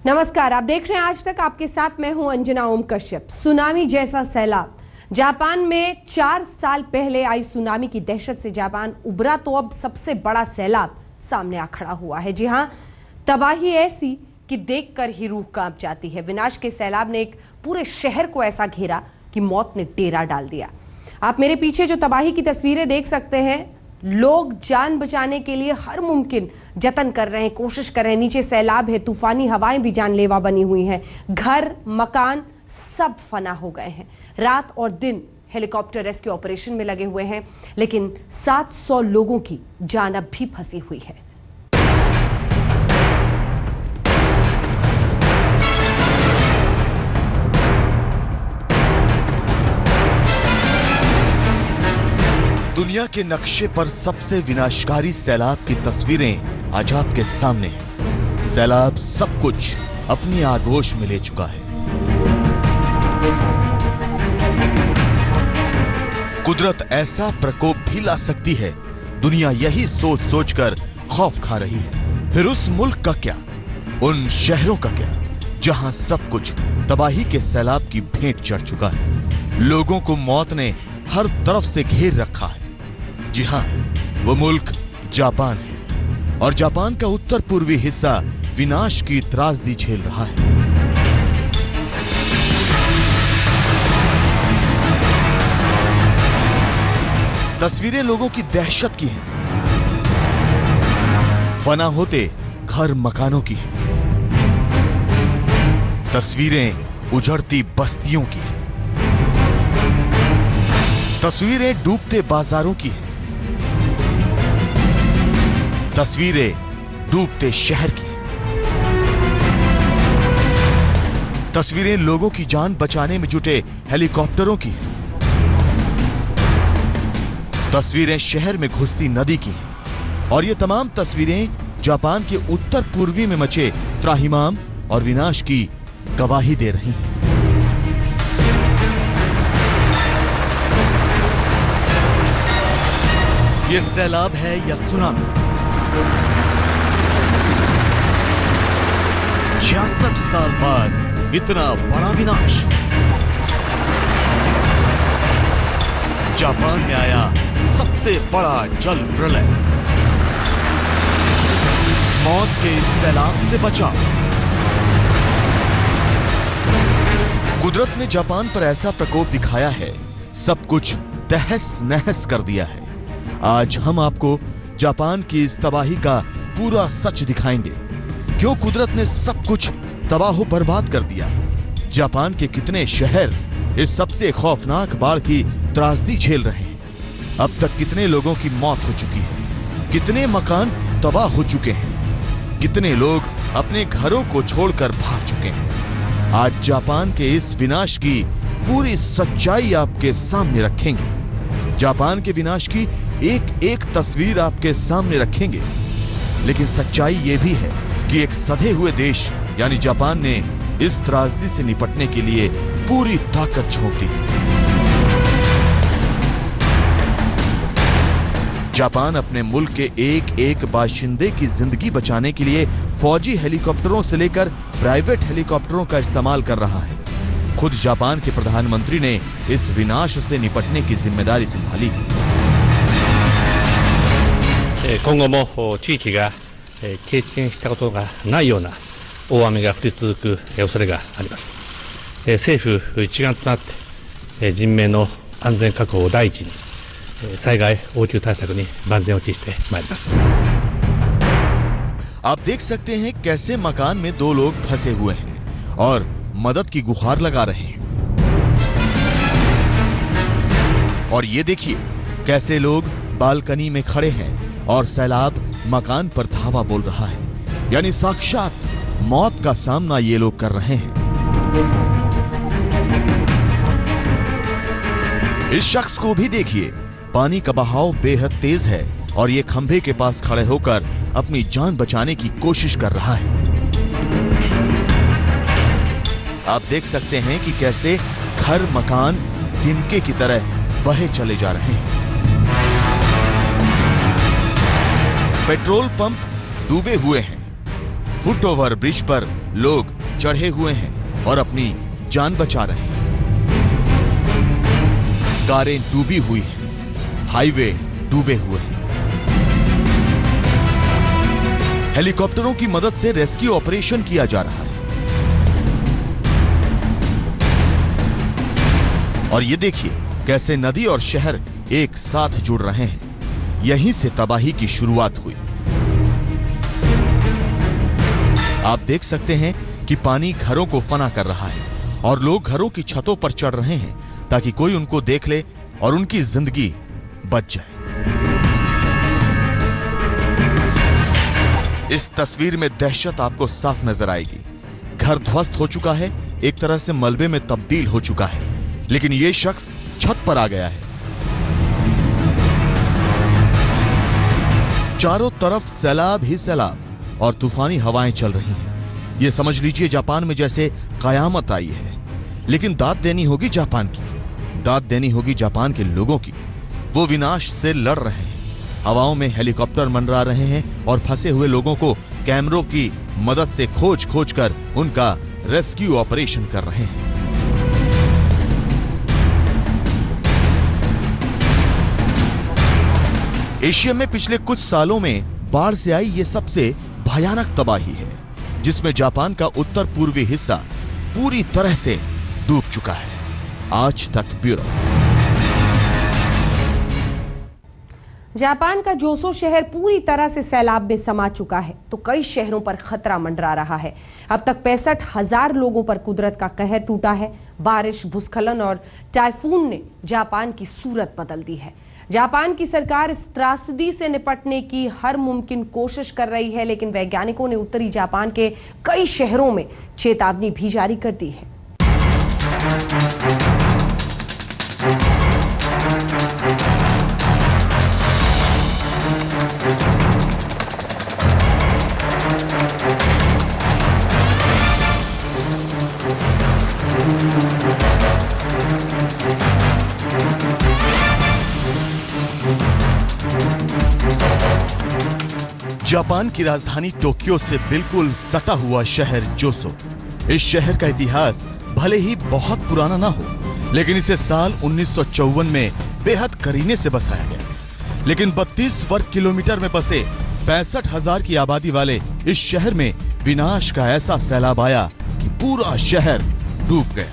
नमस्कार, आप देख रहे हैं आज तक। आपके साथ मैं हूं अंजना ओम कश्यप। सुनामी जैसा सैलाब। जापान में 4 साल पहले आई सुनामी की दहशत से जापान उबरा तो अब सबसे बड़ा सैलाब सामने आ खड़ा हुआ है। जी हां, तबाही ऐसी कि देखकर ही रूह कांप जाती है। विनाश के सैलाब ने एक पूरे शहर को ऐसा घेरा कि मौत ने डेरा डाल दिया। आप मेरे पीछे जो तबाही की तस्वीरें देख सकते हैं, लोग जान बचाने के लिए हर मुमकिन जतन कर रहे हैं, कोशिश कर रहे हैं। नीचे सैलाब है, तूफानी हवाएं भी जानलेवा बनी हुई हैं। घर, मकान सब फना हो गए हैं। रात और दिन हेलीकॉप्टर रेस्क्यू ऑपरेशन में लगे हुए हैं, लेकिन 700 लोगों की जान अब भी फंसी हुई है। दुनिया के नक्शे पर सबसे विनाशकारी सैलाब की तस्वीरें आज आपके सामने हैं। सैलाब सब कुछ अपनी आगोश में ले चुका है। कुदरत ऐसा प्रकोप भी ला सकती है, दुनिया यही सोच सोचकर खौफ खा रही है। फिर उस मुल्क का क्या, उन शहरों का क्या, जहां सब कुछ तबाही के सैलाब की भेंट चढ़ चुका है। लोगों को मौत ने हर तरफ से घेर रखा है। जी हां, वो मुल्क जापान है और जापान का उत्तर पूर्वी हिस्सा विनाश की त्रासदी झेल रहा है। तस्वीरें लोगों की दहशत की हैं, फना होते घर मकानों की हैं। तस्वीरें उजड़ती बस्तियों की हैं। तस्वीरें डूबते बाजारों की हैं। तस्वीरें डूबते शहर की। तस्वीरें लोगों की जान बचाने में जुटे हेलीकॉप्टरों की। तस्वीरें शहर में घुसती नदी की हैं। और ये तमाम तस्वीरें जापान के उत्तर पूर्वी में मचे त्राहिमाम और विनाश की गवाही दे रही हैं। ये सैलाब है या सुनामी? 66 साल बाद इतना बड़ा विनाश। जापान में आया सबसे बड़ा जल प्रलय। मौत के इस सैलाब से बचाव। कुदरत ने जापान पर ऐसा प्रकोप दिखाया है, सब कुछ तहस नहस कर दिया है। आज हम आपको जापान की इस तबाही का पूरा सच दिखाएंगे। क्यों कुदरत ने सब कुछ तबाह बर्बाद कर दिया? जापान के कितने शहर इस सबसे खौफनाक बाढ़ की त्रासदी झेल रहे हैं? अब तक कितने लोगों की मौत हो चुकी है? कितने मकान तबाह हो चुके हैं? कितने लोग अपने घरों को छोड़कर भाग चुके हैं? आज जापान के इस विनाश की पूरी सच्चाई आपके सामने रखेंगे। जापान के विनाश की एक एक तस्वीर आपके सामने रखेंगे। लेकिन सच्चाई यह भी है कि एक सधे हुए देश यानी जापान ने इस त्रासदी से निपटने के लिए पूरी ताकत झोंक दी। जापान अपने मुल्क के एक एक बाशिंदे की जिंदगी बचाने के लिए फौजी हेलीकॉप्टरों से लेकर प्राइवेट हेलीकॉप्टरों का इस्तेमाल कर रहा है। खुद जापान के प्रधानमंत्री ने इस विनाश से निपटने की जिम्मेदारी संभाली। 今後も地域が経験したことがないような大雨が降り続く恐れがあります。政府一丸となって人命の安全確保を第一に災害応急対策に万全を期してまいります。आप देख सकते हैं कैसे मकान में 2 लोग फंसे हुए हैं और मदद की गुहार लगा रहे हैं। और ये देखिए कैसे लोग बालकनी में खड़े हैं और सैलाब मकान पर धावा बोल रहा है। यानी साक्षात मौत का सामना ये लोग कर रहे हैं। इस शख्स को भी देखिए, पानी का बहाव बेहद तेज है और ये खंभे के पास खड़े होकर अपनी जान बचाने की कोशिश कर रहा है। आप देख सकते हैं कि कैसे घर मकान तिनके की तरह बहे चले जा रहे हैं। पेट्रोल पंप डूबे हुए हैं। फुट ओवर ब्रिज पर लोग चढ़े हुए हैं और अपनी जान बचा रहे हैं। कारें डूबी हुई हैं, हाईवे डूबे हुए हैं। हेलीकॉप्टरों की मदद से रेस्क्यू ऑपरेशन किया जा रहा है। और ये देखिए कैसे नदी और शहर एक साथ जुड़ रहे हैं। यहीं से तबाही की शुरुआत हुई। आप देख सकते हैं कि पानी घरों को फना कर रहा है और लोग घरों की छतों पर चढ़ रहे हैं ताकि कोई उनको देख ले और उनकी जिंदगी बच जाए। इस तस्वीर में दहशत आपको साफ नजर आएगी। घर ध्वस्त हो चुका है, एक तरह से मलबे में तब्दील हो चुका है, लेकिन यह शख्स छत पर आ गया है। चारों तरफ सैलाब ही सैलाब और तूफानी हवाएं चल रही हैं। यह समझ लीजिए जापान में जैसे कयामत आई है। लेकिन दाद देनी होगी जापान की, दाद देनी होगी जापान के लोगों की। वो विनाश से लड़ रहे हैं, हवाओं में हेलीकॉप्टर मंडरा रहे हैं और फंसे हुए लोगों को कैमरों की मदद से खोज खोज कर उनका रेस्क्यू ऑपरेशन कर रहे हैं। एशिया में पिछले कुछ सालों में बाढ़ से आई ये सबसे भयानक तबाही है, जिसमें जापान का उत्तर पूर्वी हिस्सा पूरी तरह से डूब चुका है। आज तक ब्यूरो। जापान का जोसो शहर पूरी तरह से सैलाब में समा चुका है, तो कई शहरों पर खतरा मंडरा रहा है। अब तक 65,000 लोगों पर कुदरत का कहर टूटा है। बारिश, भूस्खलन और टाइफून ने जापान की सूरत बदल दी है। जापान की सरकार इस त्रासदी से निपटने की हर मुमकिन कोशिश कर रही है, लेकिन वैज्ञानिकों ने उत्तरी जापान के कई शहरों में चेतावनी भी जारी कर दी है। जापान की राजधानी टोक्यो से बिल्कुल सटा हुआ शहर जोसो। इस शहर का इतिहास भले ही बहुत पुराना ना हो, लेकिन इसे साल 1954 में बेहद करीने से बसाया गया। लेकिन 32 वर्ग किलोमीटर में बसे 65,000 की आबादी वाले इस शहर में विनाश का ऐसा सैलाब आया कि पूरा शहर डूब गया।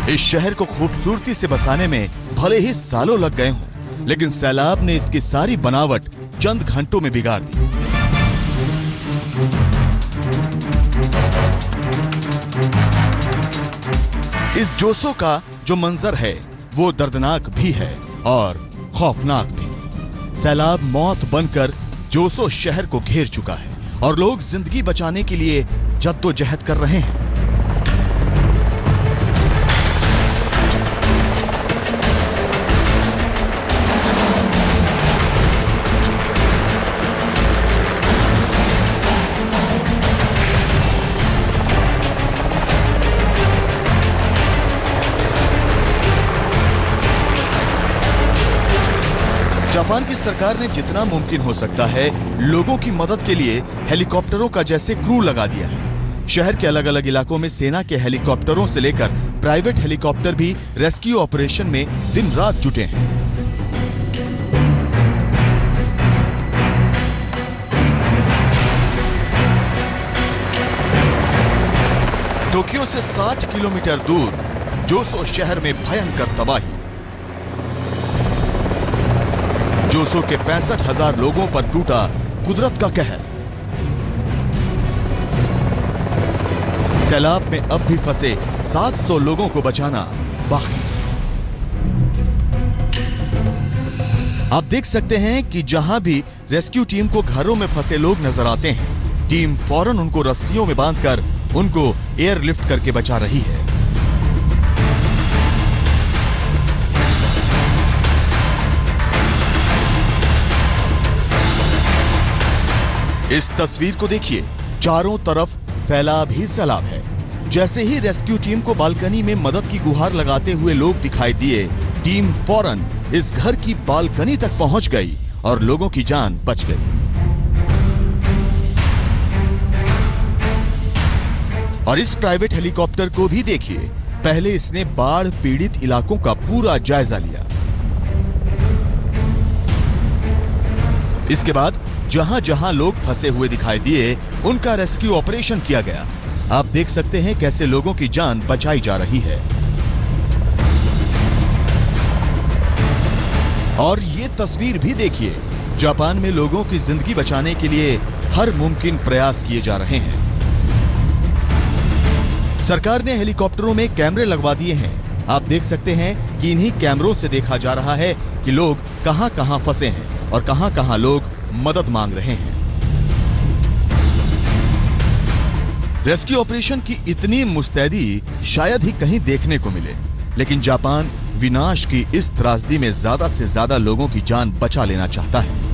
इस शहर को खूबसूरती से बसाने में भले ही सालों लग गए हों, लेकिन सैलाब ने इसकी सारी बनावट चंद घंटों में बिगाड़ दी। इस जोसो का जो मंजर है वो दर्दनाक भी है और खौफनाक भी। सैलाब मौत बनकर जोसो शहर को घेर चुका है और लोग जिंदगी बचाने के लिए जद्दोजहद कर रहे हैं। जापान की सरकार ने जितना मुमकिन हो सकता है लोगों की मदद के लिए हेलीकॉप्टरों का जैसे क्रू लगा दिया है। शहर के अलग अलग इलाकों में सेना के हेलीकॉप्टरों से लेकर प्राइवेट हेलीकॉप्टर भी रेस्क्यू ऑपरेशन में दिन रात जुटे हैं। टोक्यो से 60 किलोमीटर दूर जोसो शहर में भयंकर तबाही। जोसो के 65,000 लोगों पर टूटा कुदरत का कहर। सैलाब में अब भी फंसे 700 लोगों को बचाना बाकी। आप देख सकते हैं कि जहां भी रेस्क्यू टीम को घरों में फंसे लोग नजर आते हैं, टीम फौरन उनको रस्सियों में बांधकर उनको एयरलिफ्ट करके बचा रही है। इस तस्वीर को देखिए, चारों तरफ सैलाब ही सैलाब है। जैसे ही रेस्क्यू टीम को बालकनी में मदद की गुहार लगाते हुए लोग दिखाई दिए, टीम फौरन इस घर की बालकनी तक पहुंच गई और लोगों की जान बच गई। और इस प्राइवेट हेलीकॉप्टर को भी देखिए, पहले इसने बाढ़ पीड़ित इलाकों का पूरा जायजा लिया। इसके बाद जहां जहां लोग फंसे हुए दिखाई दिए, उनका रेस्क्यू ऑपरेशन किया गया। आप देख सकते हैं कैसे लोगों की जान बचाई जा रही है। और ये तस्वीर भी देखिए, जापान में लोगों की जिंदगी बचाने के लिए हर मुमकिन प्रयास किए जा रहे हैं। सरकार ने हेलीकॉप्टरों में कैमरे लगवा दिए हैं। आप देख सकते हैं कि इन्हीं कैमरों से देखा जा रहा है कि लोग कहां कहां फंसे हैं और कहां कहां लोग मदद मांग रहे हैं। रेस्क्यू ऑपरेशन की इतनी मुस्तैदी शायद ही कहीं देखने को मिले, लेकिन जापान विनाश की इस त्रासदी में ज्यादा से ज्यादा लोगों की जान बचा लेना चाहता है।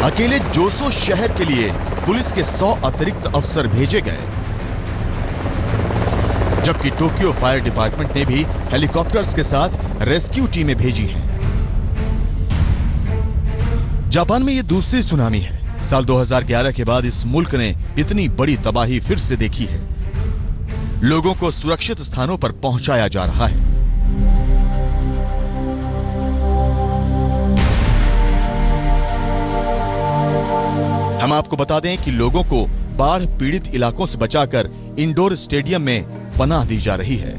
अकेले जोसो शहर के लिए पुलिस के 100 अतिरिक्त अफसर भेजे गए, जबकि टोक्यो फायर डिपार्टमेंट ने भी हेलीकॉप्टर्स के साथ रेस्क्यू टीमें भेजी हैं। जापान में यह दूसरी सुनामी है। साल 2011 के बाद इस मुल्क ने इतनी बड़ी तबाही फिर से देखी है। लोगों को सुरक्षित स्थानों पर पहुंचाया जा रहा है। हम आपको बता दें कि लोगों को बाढ़ पीड़ित इलाकों से बचाकर इंडोर स्टेडियम में पनाह दी जा रही है।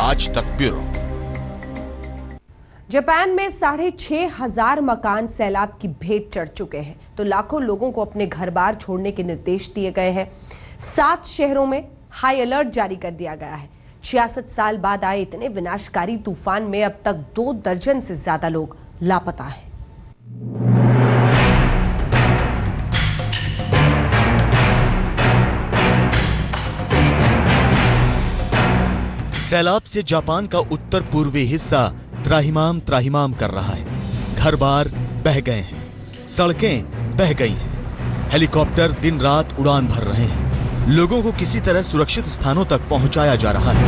आज तक ब्यूरो। जापान में 6,500 मकान सैलाब की भेंट चढ़ चुके हैं, तो लाखों लोगों को अपने घर बार छोड़ने के निर्देश दिए गए हैं। 7 शहरों में हाई अलर्ट जारी कर दिया गया है। 66 साल बाद आए इतने विनाशकारी तूफान में अब तक 2 दर्जन से ज्यादा लोग लापता हैं। सैलाब से जापान का उत्तर पूर्वी हिस्सा त्राहिमाम त्राहिमाम कर रहा है। घर बार बह गए हैं, सड़कें बह गई हैं, हेलीकॉप्टर दिन रात उड़ान भर रहे हैं। लोगों को किसी तरह सुरक्षित स्थानों तक पहुंचाया जा रहा है।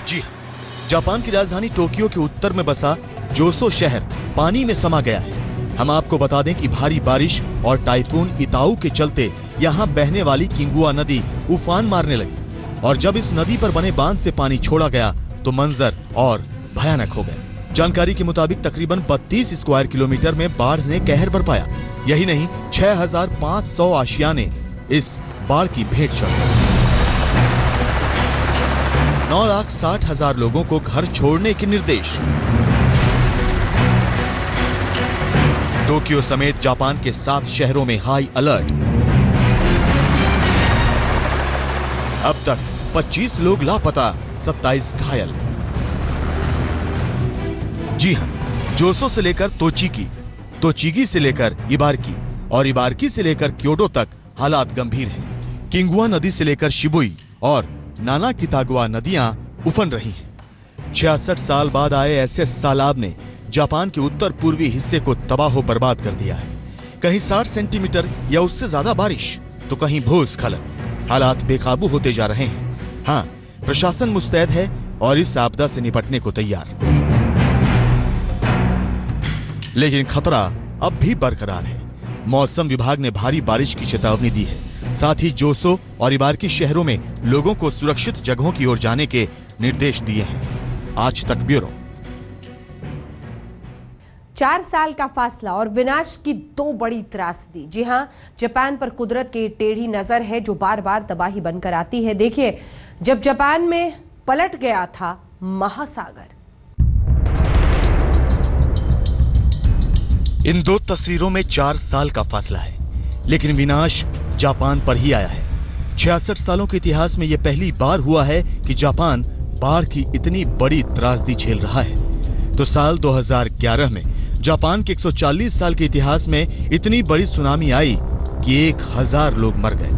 जी हां, जापान की राजधानी टोक्यो के उत्तर में बसा जोसो शहर पानी में समा गया है। हम आपको बता दें कि भारी बारिश और टाइफून इताऊ के चलते यहां बहने वाली किंगुआ नदी उफान मारने लगी, और जब इस नदी पर बने बांध से पानी छोड़ा गया तो मंजर और भयानक हो गया। जानकारी के मुताबिक तकरीबन 32 स्क्वायर किलोमीटर में बाढ़ ने कहर बरपाया। यही नहीं, 6,500 आशियाने इस बाढ़ की भेंट चढ़ गए। 9,60,000 लोगों को घर छोड़ने के निर्देश। टोक्यो समेत जापान के 7 शहरों में हाई अलर्ट। अब तक 25 लोग लापता, 27 घायल। जी हां, जोसो से लेकर तोचिकी, तोचिगी से लेकर इबारकी और इबारकी से लेकर क्योटो तक हालात गंभीर हैं। किंगुआ नदी से लेकर शिबुई और नाना कितागुआ नदियां उफन रही हैं। 66 साल बाद आए ऐसे सैलाब ने जापान के उत्तर पूर्वी हिस्से को तबाह बर्बाद कर दिया है। कहीं 60 सेंटीमीटर या उससे ज्यादा बारिश, तो कहीं भूस्खलन। हालात बेकाबू होते जा रहे हैं। हां, प्रशासन मुस्तैद है और इस आपदा से निपटने को तैयार, लेकिन खतरा अब भी बरकरार है। मौसम विभाग ने भारी बारिश की चेतावनी दी है। साथ ही जोसो और इबारकी शहरों में लोगों को सुरक्षित जगहों की ओर जाने के निर्देश दिए हैं। आज तक ब्यूरो। 4 साल का फासला और विनाश की 2 बड़ी त्रासदी। जी हां, जापान पर कुदरत की टेढ़ी नजर है जो बार बार तबाही बनकर आती है। देखिए, जब जापान में पलट गया था महासागर। इन 2 तस्वीरों में 4 साल का फासला है, लेकिन विनाश जापान पर ही आया है। 66 सालों के इतिहास में यह पहली बार हुआ है कि जापान बाढ़ की इतनी बड़ी त्रासदी झेल रहा है। तो साल 2011 में जापान के 140 साल के इतिहास में इतनी बड़ी सुनामी आई कि 1000 लोग मर गए।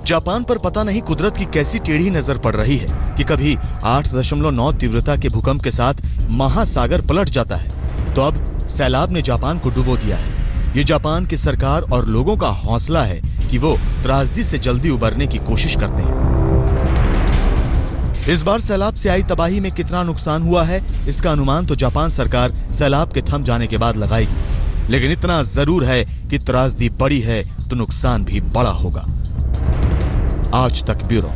जापान पर पता नहीं कुदरत की कैसी टेढ़ी नजर पड़ रही है कि कभी 8.9 तीव्रता के भूकंप के साथ महासागर पलट जाता है, तो अब सैलाब ने जापान को डुबो दिया है। ये जापान की सरकार और लोगों का हौसला है कि वो त्रासदी से जल्दी उबरने की कोशिश करते हैं। इस बार सैलाब से आई तबाही में कितना नुकसान हुआ है, इसका अनुमान तो जापान सरकार सैलाब के थम जाने के बाद लगाएगी, लेकिन इतना जरूर है कि त्रासदी बड़ी है तो नुकसान भी बड़ा होगा। आज तक ब्यूरो।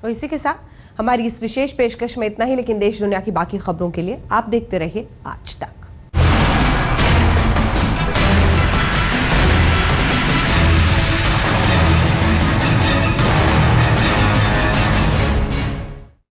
और इसी के साथ हमारी इस विशेष पेशकश में इतना ही, लेकिन देश दुनिया की बाकी खबरों के लिए आप देखते रहिए आज तक।